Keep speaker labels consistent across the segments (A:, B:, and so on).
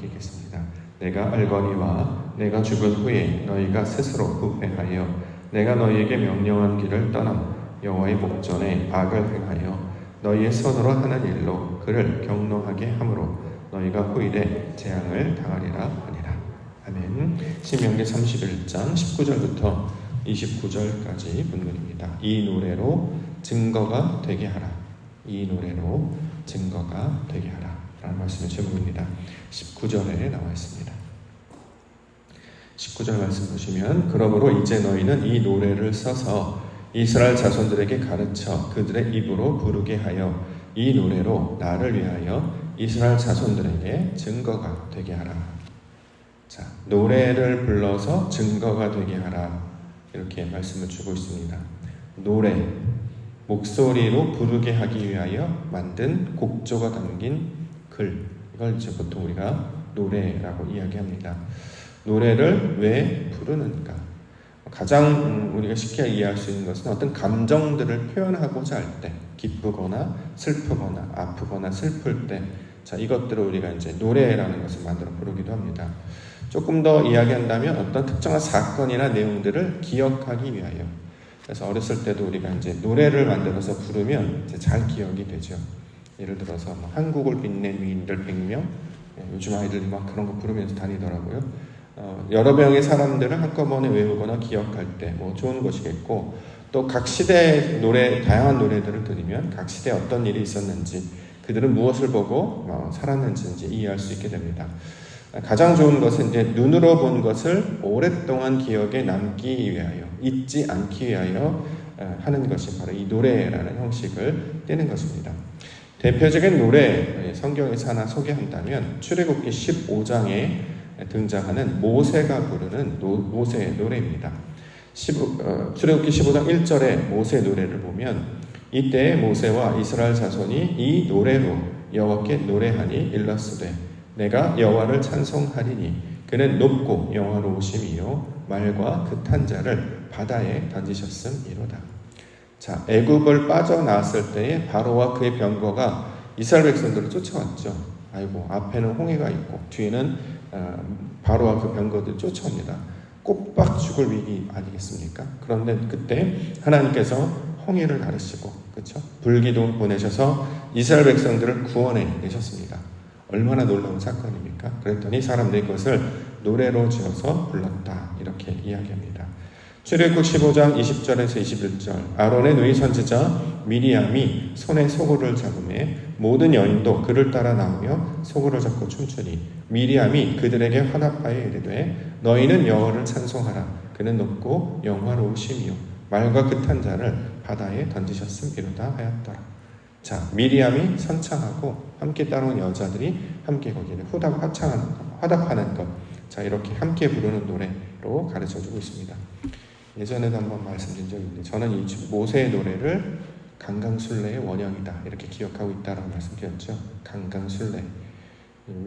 A: 맡기겠습니다. 내가 알거니와 내가 죽은 후에 너희가 스스로 후회하여 내가 너희에게 명령한 길을 떠나 여호와의 목전에 악을 행하여 너희의 손으로 하는 일로 그를 경노하게 함으로 너희가 후일에 재앙을 당하리라 하니라. 아멘. 신명기 31장 19절부터 29절까지 본문입니다. 이 노래로 증거가 되게 하라. 이 노래로 증거가 되게 하라 라는 말씀의 제목입니다. 19절에 나와 있습니다. 19절 말씀 보시면 그러므로 이제 너희는 이 노래를 써서 이스라엘 자손들에게 가르쳐 그들의 입으로 부르게 하여 이 노래로 나를 위하여 이스라엘 자손들에게 증거가 되게 하라. 자, 노래를 불러서 증거가 되게 하라. 이렇게 말씀을 주고 있습니다. 노래, 목소리로 부르게 하기 위하여 만든 곡조가 담긴 글, 이걸 이제 보통 우리가 노래라고 이야기합니다. 노래를 왜 부르는가? 가장 우리가 쉽게 이해할 수 있는 것은 어떤 감정들을 표현하고자 할 때, 기쁘거나 슬프거나 아프거나 슬플 때, 자, 이것들을 우리가 이제 노래라는 것을 만들어 부르기도 합니다. 조금 더 이야기한다면 어떤 특정한 사건이나 내용들을 기억하기 위하여. 그래서 어렸을 때도 우리가 이제 노래를 만들어서 부르면 이제 잘 기억이 되죠. 예를 들어서 뭐 한국을 빛낸 위인들 100명, 요즘 아이들이 막 그런 거 부르면서 다니더라고요. 여러 명의 사람들을 한꺼번에 외우거나 기억할 때 뭐 좋은 것이겠고, 또 각 시대의 노래, 다양한 노래들을 들으면 각 시대에 어떤 일이 있었는지, 그들은 무엇을 보고 살았는지 이제 이해할 수 있게 됩니다. 가장 좋은 것은 이제 눈으로 본 것을 오랫동안 기억에 남기 위하여, 잊지 않기 위하여 하는 것이 바로 이 노래라는 형식을 띠는 것입니다. 대표적인 노래, 성경에서 하나 소개한다면 출애굽기 15장에 등장하는 모세가 부르는 모세의 노래입니다. 출애굽기 15장 1절에 모세의 노래를 보면 이때 모세와 이스라엘 자손이 이 노래로 여호와께 노래하니 일렀으되 내가 여호와를 찬송하리니 그는 높고 영화로우심이요 말과 그 탄 자를 바다에 던지셨음이로다. 자, 애굽을 빠져나왔을 때에 바로와 그의 병거가 이스라엘 백성들을 쫓아왔죠. 아이고, 앞에는 홍해가 있고 뒤에는 바로와 그 병거들이 쫓아옵니다. 꼬박 죽을 위기 아니겠습니까? 그런데 그때 하나님께서 홍해를 가르시고, 그렇죠? 불기둥을 보내셔서 이스라엘 백성들을 구원해 내셨습니다. 얼마나 놀라운 사건입니까? 그랬더니 사람들이 그것을 노래로 지어서 불렀다, 이렇게 이야기합니다. 출애굽 15장 20절에서 21절 아론의 누이 선지자 미리암이 손에 소고를 잡음에 모든 여인도 그를 따라 나오며 소고를 잡고 춤추니 미리암이 그들에게 화답하여 이르되 너희는 여호와를 찬송하라. 그는 높고 영화로우심이요 말과 그 탄 자를 바다에 던지셨음이로다 하였더라. 자, 미리암이 선창하고 함께 따라온 여자들이 함께 거기를 화답하는 것. 자, 이렇게 함께 부르는 노래로 가르쳐주고 있습니다. 예전에도 한번 말씀드린 적이 있는데 저는 이 모세의 노래를 강강술래의 원형이다 이렇게 기억하고 있다라고 말씀드렸죠. 강강술래.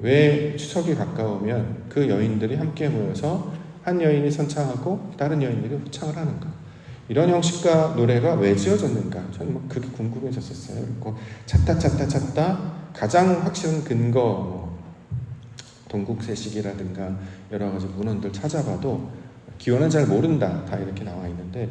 A: 왜 추석이 가까우면 그 여인들이 함께 모여서 한 여인이 선창하고 다른 여인들이 후창을 하는가? 이런 형식과 노래가 왜 지어졌는가? 저는 뭐 그게 궁금해졌었어요. 그리고 찾다 가장 확실한 근거, 동국세식이라든가 여러 가지 문헌들 찾아봐도 기원은 잘 모른다 다 이렇게 나와 있는데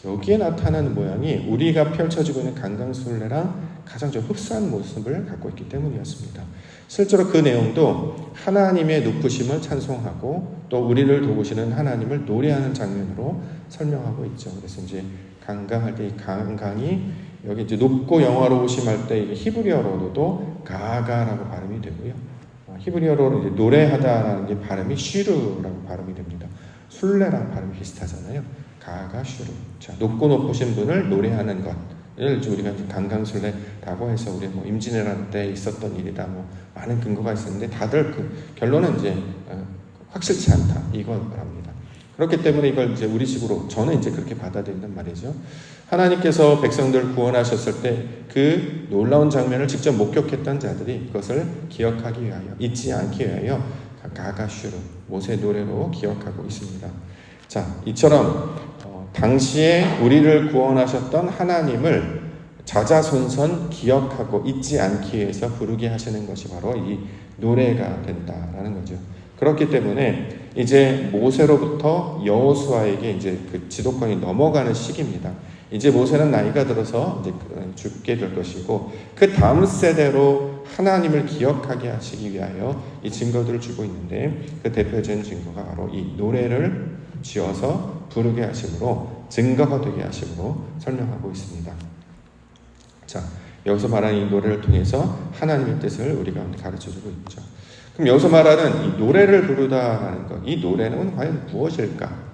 A: 여기에 나타나는 모양이 우리가 펼쳐지고 있는 강강술래랑 가장 좀 흡사한 모습을 갖고 있기 때문이었습니다. 실제로 그 내용도 하나님의 높으심을 찬송하고 또 우리를 도우시는 하나님을 노래하는 장면으로 설명하고 있죠. 그래서 이제 강강할 때 이 강강이 여기 이제 높고 영화로우심 할 때 히브리어로도 가가라고 발음이 되고요. 히브리어로 이제 노래하다라는 게 발음이 쉬르라고 발음이 됩니다. 술래랑 발음이 비슷하잖아요. 가가 슈르. 자, 높으신 분을 노래하는 것을 우리가 강강술래라고 해서 우리 뭐 임진왜란 때 있었던 일이다. 뭐 많은 근거가 있었는데 다들 그 결론은 이제 확실치 않다 이거랍니다. 그렇기 때문에 이걸 이제 우리식으로 저는 이제 그렇게 받아들인단 말이죠. 하나님께서 백성들을 구원하셨을 때 그 놀라운 장면을 직접 목격했던 자들이 그것을 기억하기 위하여, 잊지 않기 위하여 가가슈르 모세 노래로 기억하고 있습니다. 자, 이처럼 당시에 우리를 구원하셨던 하나님을 자자손손 기억하고 잊지 않기 위해서 부르게 하시는 것이 바로 이 노래가 된다라는 거죠. 그렇기 때문에 이제 모세로부터 여호수아에게 이제 그 지도권이 넘어가는 시기입니다. 이제 모세는 나이가 들어서 이제 죽게 될 것이고, 그 다음 세대로 하나님을 기억하게 하시기 위하여 이 증거들을 주고 있는데, 그 대표적인 증거가 바로 이 노래를 지어서 부르게 하심으로, 증거가 되게 하심으로 설명하고 있습니다. 자, 여기서 말하는 이 노래를 통해서 하나님의 뜻을 우리 가운데 가르쳐주고 있죠. 그럼 여기서 말하는 이 노래를 부르다라는 것, 이 노래는 과연 무엇일까?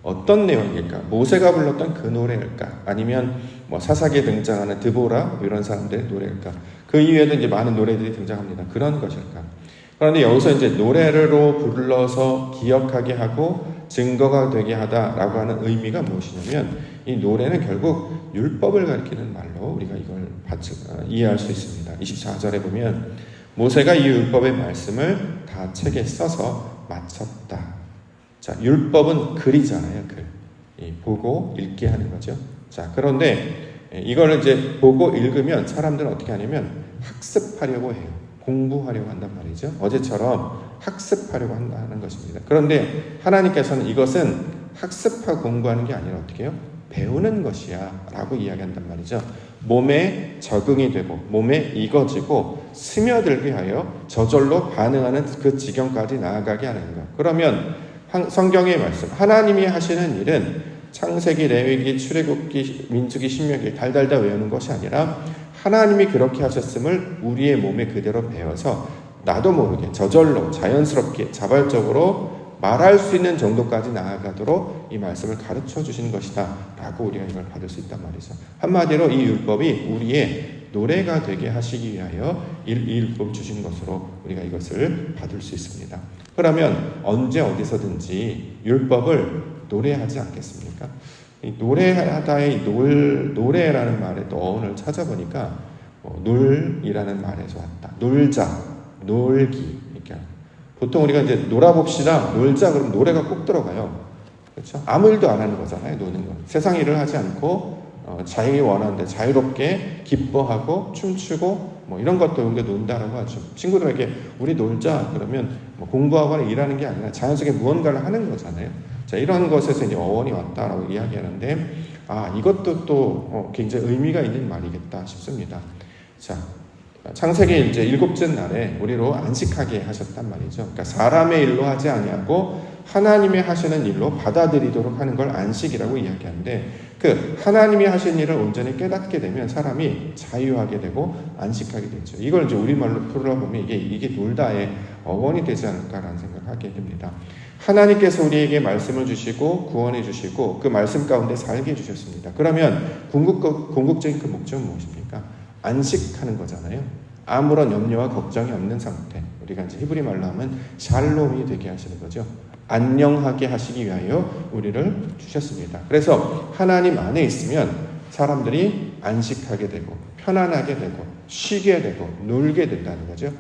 A: 어떤 내용일까? 모세가 불렀던 그 노래일까? 아니면 뭐 사사기에 등장하는 드보라 이런 사람들의 노래일까? 그 이외에도 이제 많은 노래들이 등장합니다. 그런 것일까? 그런데 여기서 이제 노래로 불러서 기억하게 하고 증거가 되게 하다라고 하는 의미가 무엇이냐면, 이 노래는 결국 율법을 가리키는 말로 우리가 이걸 이해할 수 있습니다. 24절에 보면 모세가 이 율법의 말씀을 다 책에 써서 마쳤다. 자, 율법은 글이잖아요, 글. 보고 읽게 하는 거죠. 자, 그런데 이걸 이제 보고 읽으면 사람들은 어떻게 하냐면 학습하려고 해요. 공부하려고 한단 말이죠. 어제처럼 학습하려고 한다는 것입니다. 그런데 하나님께서는 이것은 학습하고 공부하는 게 아니라 어떻게 해요? 배우는 것이야 라고 이야기한단 말이죠. 몸에 적응이 되고 몸에 익어지고 스며들게 하여 저절로 반응하는 그 지경까지 나아가게 하는 것. 그러면 성경의 말씀, 하나님이 하시는 일은 창세기, 레위기, 출애굽기, 민수기, 신명기 달달달 외우는 것이 아니라 하나님이 그렇게 하셨음을 우리의 몸에 그대로 배워서 나도 모르게 저절로 자연스럽게 자발적으로 말할 수 있는 정도까지 나아가도록 이 말씀을 가르쳐 주신 것이다 라고 우리가 이걸 받을 수 있단 말이죠. 한마디로 이 율법이 우리의 노래가 되게 하시기 위하여 이 율법을 주신 것으로 우리가 이것을 받을 수 있습니다. 그러면 언제 어디서든지 율법을 노래하지 않겠습니까? 이 노래하다의 노래라는 말의 또 어원을 찾아보니까 놀이라는 말에서 왔다. 놀자, 놀기. 그러니까 보통 우리가 이제 놀아봅시다, 놀자 그러면 노래가 꼭 들어가요. 그렇죠? 아무 일도 안 하는 거잖아요, 노는 건. 세상 일을 하지 않고 자기 원하는데 자유롭게 기뻐하고 춤추고 뭐 이런 것도 우리가 논다라고 하죠. 친구들에게 우리 놀자 그러면 뭐 공부하거나 일하는 게 아니라 자연스럽게 무언가를 하는 거잖아요. 자, 이런 것에서 이제 어원이 왔다라고 이야기하는데, 이것도 또 굉장히 의미가 있는 말이겠다 싶습니다. 자, 창세기 이제 7째 날에 우리로 안식하게 하셨단 말이죠. 그러니까 사람의 일로 하지 아니하고 하나님이 하시는 일로 받아들이도록 하는 걸 안식이라고 이야기하는데, 그 하나님이 하신 일을 온전히 깨닫게 되면 사람이 자유하게 되고 안식하게 되죠. 이걸 이제 우리말로 풀어보면 이게 놀다의 어원이 되지 않을까라는 생각을 하게 됩니다. 하나님께서 우리에게 말씀을 주시고 구원해 주시고 그 말씀 가운데 살게 해주셨습니다. 그러면 궁극적인 그 목적은 무엇입니까? 안식하는 거잖아요. 아무런 염려와 걱정이 없는 상태. 우리가 이제 히브리 말로 하면 샬롬이 되게 하시는 거죠. 안녕하게 하시기 위하여 우리를 주셨습니다. 그래서 하나님 안에 있으면 사람들이 안식하게 되고 편안하게 되고 쉬게 되고 놀게 된다는 거죠.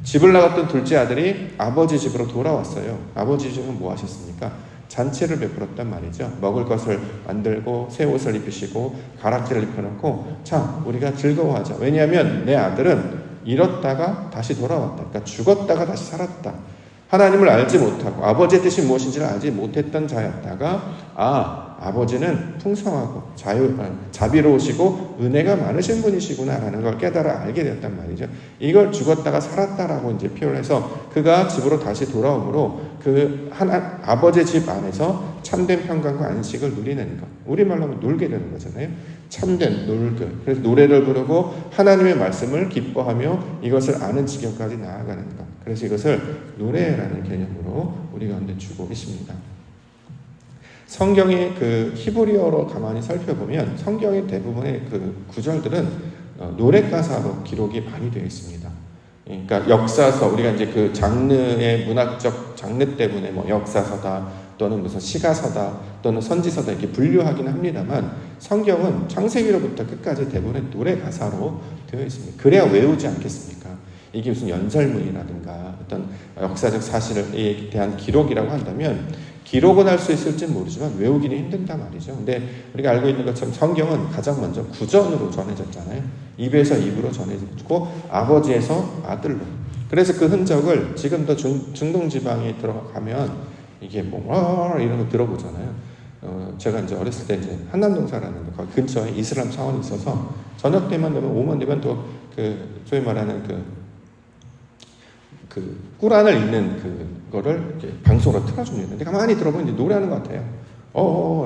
A: 집을 나갔던 둘째 아들이 아버지 집으로 돌아왔어요. 아버지 집은 뭐 하셨습니까? 잔치를 베풀었단 말이죠. 먹을 것을 만들고 새 옷을 입히시고 가락지를 입혀놓고 자, 우리가 즐거워하자. 왜냐하면 내 아들은 잃었다가 다시 돌아왔다. 그러니까 죽었다가 다시 살았다. 하나님을 알지 못하고 아버지의 뜻이 무엇인지를 알지 못했던 자였다가 아버지는 풍성하고 자비로우시고 은혜가 많으신 분이시구나라는 걸 깨달아 알게 되었단 말이죠. 이걸 죽었다가 살았다라고 이제 표현해서 그가 집으로 다시 돌아오므로 그 아버지의 집 안에서 참된 평강과 안식을 누리는 것. 우리말로 하면 놀게 되는 거잖아요. 참된 놀그. 그래서 노래를 부르고 하나님의 말씀을 기뻐하며 이것을 아는 지경까지 나아가는 것. 그래서 이것을 노래라는 개념으로 우리 가운데 주고 있습니다. 성경의 그 히브리어로 가만히 살펴보면 성경의 대부분의 그 구절들은 노래 가사로 기록이 많이 되어 있습니다. 그러니까 역사서, 우리가 이제 그 장르의 문학적 장르 때문에 뭐 역사서다 또는 무슨 시가서다 또는 선지서다 이렇게 분류하기는 합니다만 성경은 창세기로부터 끝까지 대부분의 노래 가사로 되어 있습니다. 그래야 외우지 않겠습니까? 이게 무슨 연설문이라든가 어떤 역사적 사실에 대한 기록이라고 한다면 기록은 할 수 있을지는 모르지만 외우기는 힘든단 말이죠. 근데 우리가 알고 있는 것처럼 성경은 가장 먼저 구전으로 전해졌잖아요. 입에서 입으로 전해졌고 아버지에서 아들로. 그래서 그 흔적을 지금도 중동 지방에 들어가면 이게 뭐 이런 거 들어보잖아요. 제가 이제 어렸을 때 이제 한남동 살았는데 거기 근처에 이슬람 사원이 있어서 저녁 때만 되면 오후만 되면 또 그 소위 말하는 그 꾸란을 읽는 그거를 이렇게 방송으로 틀어줍니다. 근데 가만히 들어보면 이제 노래하는 것 같아요.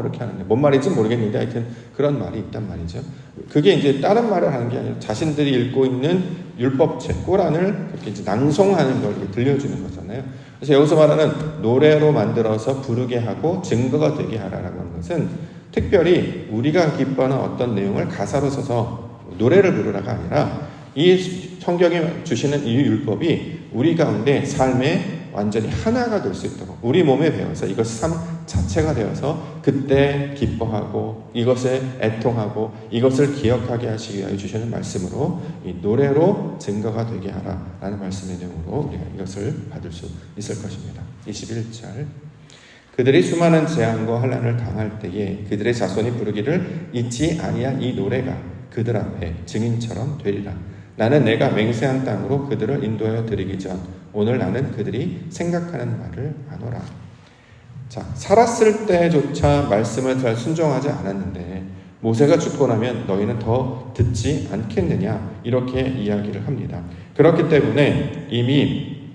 A: 이렇게 하는데 뭔 말인지 모르겠는데 하여튼 그런 말이 있단 말이죠. 그게 이제 다른 말을 하는 게 아니라 자신들이 읽고 있는 율법책 꾸란을 그렇게 이제 낭송하는 걸 들려주는 거잖아요. 그래서 여기서 말하는 노래로 만들어서 부르게 하고 증거가 되게 하라라고 하는 것은 특별히 우리가 기뻐하는 어떤 내용을 가사로 써서 노래를 부르라가 아니라 이 성경에 주시는 이 율법이 우리 가운데 삶에 완전히 하나가 될 수 있도록 우리 몸에 배워서 이것이 삶 자체가 되어서 그때 기뻐하고 이것에 애통하고 이것을 기억하게 하시기 위하여 주시는 말씀으로 이 노래로 증거가 되게 하라라는 말씀의 내용으로 우리가 이것을 받을 수 있을 것입니다. 21절 그들이 수많은 재앙과 환난을 당할 때에 그들의 자손이 부르기를 잊지 아니한 이 노래가 그들 앞에 증인처럼 되리라. 나는 내가 맹세한 땅으로 그들을 인도하여 드리기 전 오늘 나는 그들이 생각하는 말을 아노라. 자, 살았을 때조차 말씀을 잘 순종하지 않았는데 모세가 죽고 나면 너희는 더 듣지 않겠느냐 이렇게 이야기를 합니다. 그렇기 때문에 이미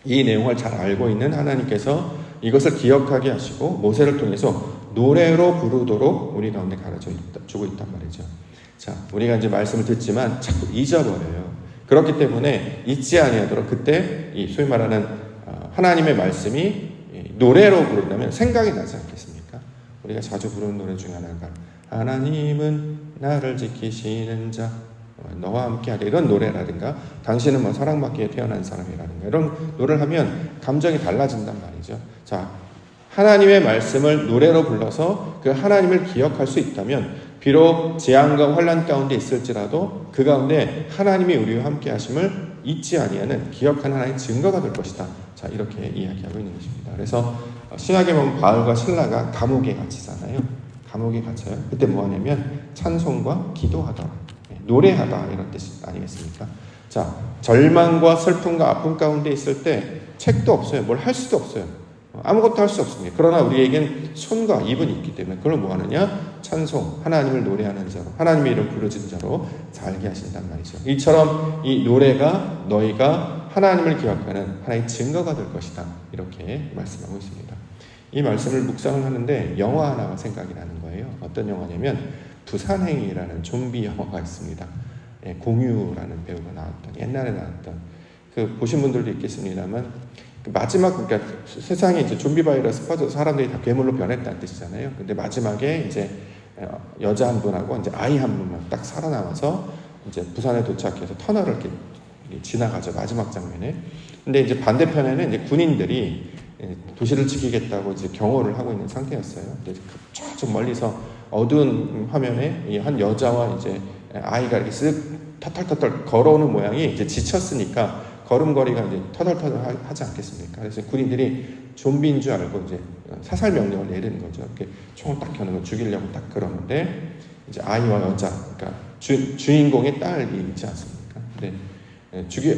A: 이 내용을 잘 알고 있는 하나님께서 이것을 기억하게 하시고 모세를 통해서 노래로 부르도록 우리 가운데 가르쳐주고 있단 말이죠. 자, 우리가 이제 말씀을 듣지만 자꾸 잊어버려요. 그렇기 때문에 잊지 아니하도록 그때 이 소위 말하는 하나님의 말씀이 노래로 부른다면 생각이 나지 않겠습니까? 우리가 자주 부르는 노래 중에 하나가 하나님은 나를 지키시는 자 너와 함께하리 이런 노래라든가 당신은 뭐 사랑받기에 태어난 사람이라든가 이런 노래를 하면 감정이 달라진단 말이죠. 자, 하나님의 말씀을 노래로 불러서 그 하나님을 기억할 수 있다면 비록 재앙과 환난 가운데 있을지라도 그 가운데 하나님이 우리와 함께 하심을 잊지 아니하는 기억하는 하나의 증거가 될 것이다. 자, 이렇게 이야기하고 있는 것입니다. 그래서 신약에 보면 바울과 실라가 감옥에 갇히잖아요. 감옥에 갇혀요. 그때 뭐 하냐면 찬송과 기도하더라. 노래하다 이런 뜻 아니겠습니까? 자, 절망과 슬픔과 아픔 가운데 있을 때 책도 없어요. 뭘 할 수도 없어요. 아무것도 할 수 없습니다. 그러나 우리에겐 손과 입은 있기 때문에 그걸 뭐 하느냐? 찬송, 하나님을 노래하는 자로 하나님의 이름 부르짖는 자로 살게 하신단 말이죠. 이처럼 이 노래가 너희가 하나님을 기억하는 하나의 증거가 될 것이다. 이렇게 말씀하고 있습니다. 이 말씀을 묵상을 하는데 영화 하나가 생각이 나는 거예요. 어떤 영화냐면 부산행이라는 좀비 영화가 있습니다. 공유라는 배우가 나왔던 옛날에 나왔던 그 보신 분들도 있겠습니다만 마지막 그러니까 세상에 이제 좀비 바이러스 퍼져서 사람들이 다 괴물로 변했다는 뜻이잖아요. 근데 마지막에 이제 여자 한 분하고 이제 아이 한 분만 딱 살아남아서 이제 부산에 도착해서 터널을 이렇게 지나가죠. 마지막 장면에. 근데 이제 반대편에는 이제 군인들이 도시를 지키겠다고 이제 경호를 하고 있는 상태였어요. 근데 좀 멀리서 어두운 화면에 한 여자와 이제 아이가 이렇게 쓱 터털터털 걸어오는 모양이 이제 지쳤으니까 걸음걸이가 이제 터덜터덜 하지 않겠습니까? 그래서 군인들이 좀비인 줄 알고 이제 사살 명령을 내리는 거죠. 이렇게 총을 딱 켜는 거 죽이려고 딱 그러는데 이제 아이와 여자, 그러니까 주인공의 딸이 있지 않습니까? 근데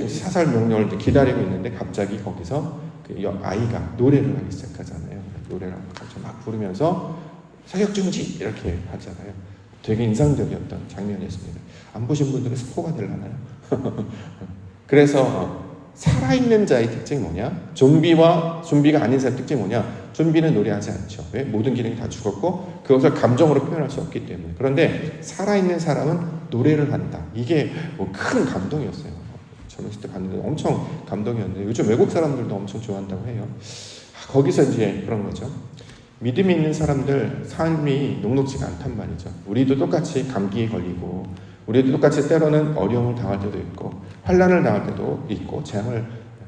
A: 사살 명령을 기다리고 있는데 갑자기 거기서 그 아이가 노래를 하기 시작하잖아요. 노래를 막 부르면서 사격 중지 이렇게 하잖아요. 되게 인상적이었던 장면이었습니다. 안 보신 분들은 스포가 되려나요? 그래서 살아있는 자의 특징이 뭐냐? 좀비가 아닌 자의 특징이 뭐냐? 좀비는 노래하지 않죠. 왜? 모든 기능이 다 죽었고 그것을 감정으로 표현할 수 없기 때문에. 그런데 살아있는 사람은 노래를 한다. 이게 뭐 큰 감동이었어요. 젊었을 때 봤는데 엄청 감동이었는데 요즘 외국 사람들도 엄청 좋아한다고 해요. 거기서 이제 그런 거죠. 믿음이 있는 사람들 삶이 녹록지가 않단 말이죠. 우리도 똑같이 감기에 걸리고 우리도 똑같이 때로는 어려움을 당할 때도 있고 환난을 당할 때도 있고 재앙을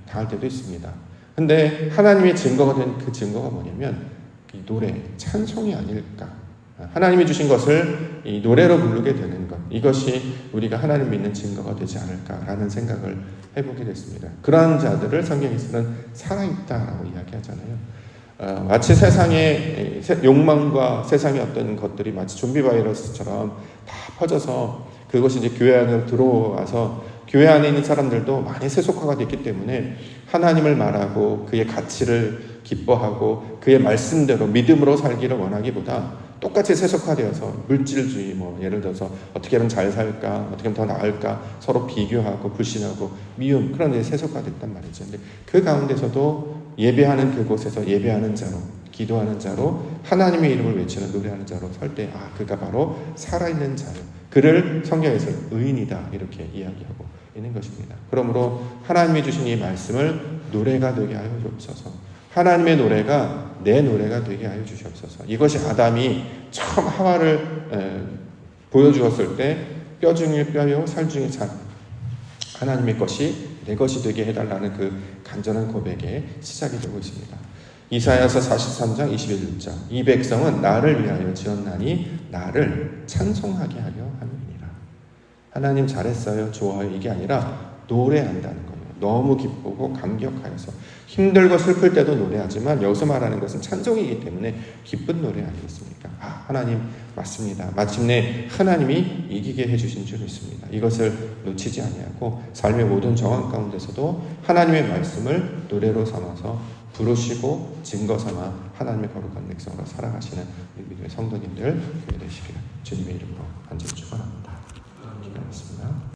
A: 당할 때도 있습니다. 근데 하나님의 증거가 된 그 증거가 뭐냐면 이 노래, 찬송이 아닐까. 하나님이 주신 것을 이 노래로 부르게 되는 것, 이것이 우리가 하나님 믿는 증거가 되지 않을까라는 생각을 해보게 됐습니다. 그러한 자들을 성경에서는 살아있다라고 이야기하잖아요. 마치 세상의 욕망과 세상의 어떤 것들이 마치 좀비 바이러스처럼 다 퍼져서 그것이 이제 교회 안으로 들어와서 교회 안에 있는 사람들도 많이 세속화가 됐기 때문에 하나님을 말하고 그의 가치를 기뻐하고 그의 말씀대로 믿음으로 살기를 원하기보다 똑같이 세속화되어서 물질주의, 예를 들어서 어떻게 하면 잘 살까, 어떻게 하면 더 나을까, 서로 비교하고 불신하고 미움, 그런 데 세속화됐단 말이죠. 근데 그 가운데서도 예배하는 그곳에서 예배하는 자로, 기도하는 자로, 하나님의 이름을 외치는 노래하는 자로 설 때, 그가 바로 살아있는 자요. 그를 성경에서 의인이다 이렇게 이야기하고 있는 것입니다. 그러므로 하나님이 주신 이 말씀을 노래가 되게 하여 주옵소서. 하나님의 노래가 내 노래가 되게 하여 주시옵소서. 이것이 아담이 처음 하와를 보여주었을 때 뼈 중에 뼈요 살 중에 살, 하나님의 것이 내 것이 되게 해달라는 그 간절한 고백의 시작이 되고 있습니다. 이사야서 43장 21절, 이 백성은 나를 위하여 지었나니 나를 찬송하게 하려 함이니라. 하나님 잘했어요, 좋아요, 이게 아니라 노래한다는 거예요. 너무 기쁘고 감격하여서 힘들고 슬플 때도 노래하지만 여기서 말하는 것은 찬송이기 때문에 기쁜 노래 아니겠습니까? 하나님 맞습니다. 마침내 하나님이 이기게 해주신 줄 믿습니다. 이것을 놓치지 아니하고 삶의 모든 정황 가운데서도 하나님의 말씀을 노래로 삼아서 부르시고 증거 삼아 하나님의 거룩한 백성으로 살아가시는 믿음의 성도님들 되시기를 주님의 이름으로 간절히 축원합니다. 기도하겠습니다.